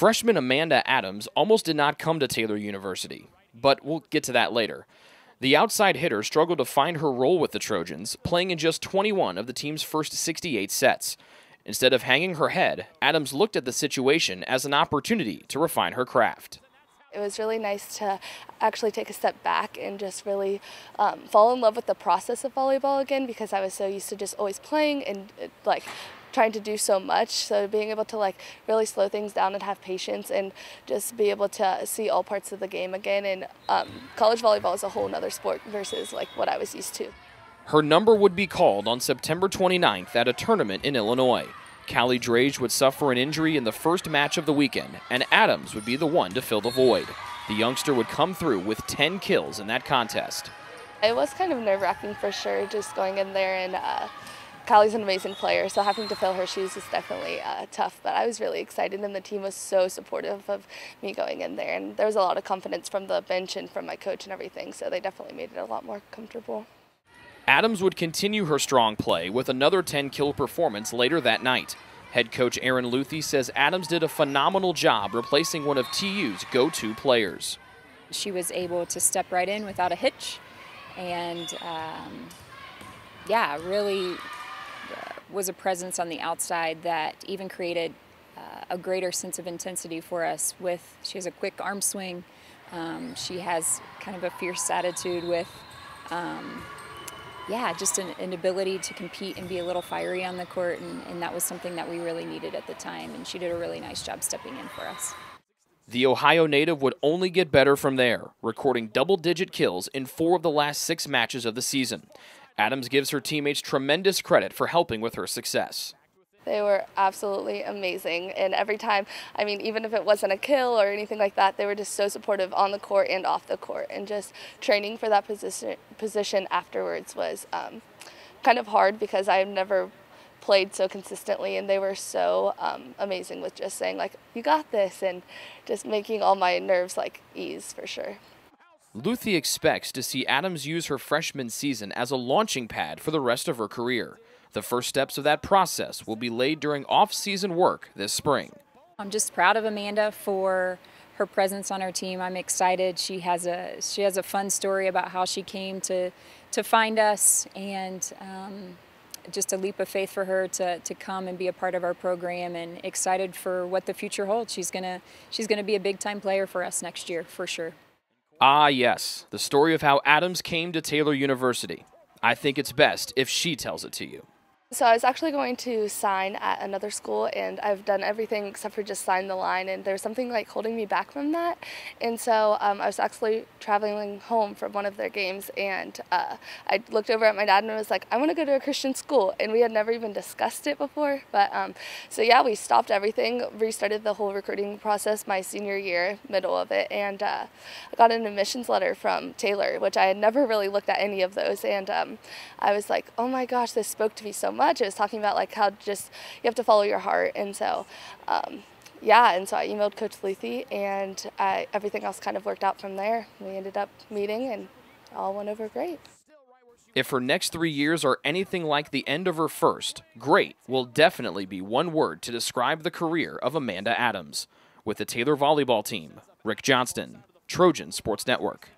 Freshman Amanda Adams almost did not come to Taylor University, but we'll get to that later. The outside hitter struggled to find her role with the Trojans, playing in just 21 of the team's first 68 sets. Instead of hanging her head, Adams looked at the situation as an opportunity to refine her craft. It was really nice to actually take a step back and just really fall in love with the process of volleyball again, because I was so used to just always playing and trying to do so much. So being able to really slow things down and have patience and just be able to see all parts of the game again. And college volleyball is a whole nother sport versus what I was used to. Her number would be called on September 29th at a tournament in Illinois. Callie Drage would suffer an injury in the first match of the weekend, and Adams would be the one to fill the void. The youngster would come through with 10 kills in that contest. It was kind of nerve-wracking for sure, just going in there, and Callie's an amazing player, so having to fill her shoes is definitely tough, but I was really excited, and the team was so supportive of me going in there, and there was a lot of confidence from the bench and from my coach and everything, so they definitely made it a lot more comfortable. Adams would continue her strong play with another 10-kill performance later that night. Head coach Aaron Luthi says Adams did a phenomenal job replacing one of TU's go-to players. She was able to step right in without a hitch, and really was a presence on the outside that even created a greater sense of intensity for us. She has a quick arm swing. She has kind of a fierce attitude with just an ability to compete and be a little fiery on the court, and that was something that we really needed at the time, and she did a really nice job stepping in for us. The Ohio native would only get better from there, recording double-digit kills in 4 of the last 6 matches of the season. Adams gives her teammates tremendous credit for helping with her success. They were absolutely amazing, and every time, even if it wasn't a kill or anything like that, they were just so supportive on the court and off the court, and just training for that position afterwards was kind of hard because I've never played so consistently, and they were so amazing with just saying you got this, and just making all my nerves ease for sure. Luthi expects to see Adams use her freshman season as a launching pad for the rest of her career. The first steps of that process will be laid during off-season work this spring. I'm just proud of Amanda for her presence on our team. I'm excited. She has a fun story about how she came to find us, and just a leap of faith for her to come and be a part of our program, and excited for what the future holds. She's gonna be a big-time player for us next year, for sure. Ah, yes, the story of how Adams came to Taylor University. I think it's best if she tells it to you. So I was actually going to sign at another school, and I've done everything except for just sign the line, and there was something holding me back from that. And so I was actually traveling home from one of their games, and I looked over at my dad and was like, I want to go to a Christian school, and we had never even discussed it before. But so yeah, we stopped everything, restarted the whole recruiting process my senior year, middle of it, and I got an admissions letter from Taylor, which I had never really looked at any of those, and I was like, oh my gosh, this spoke to me so much. It was talking about how just you have to follow your heart, and so and so I emailed Coach Luthi, and everything else kind of worked out from there. We ended up meeting, and it all went over great. If her next 3 years are anything like the end of her first, great will definitely be one word to describe the career of Amanda Adams. With the Taylor volleyball team, Rick Johnston, Trojan Sports Network.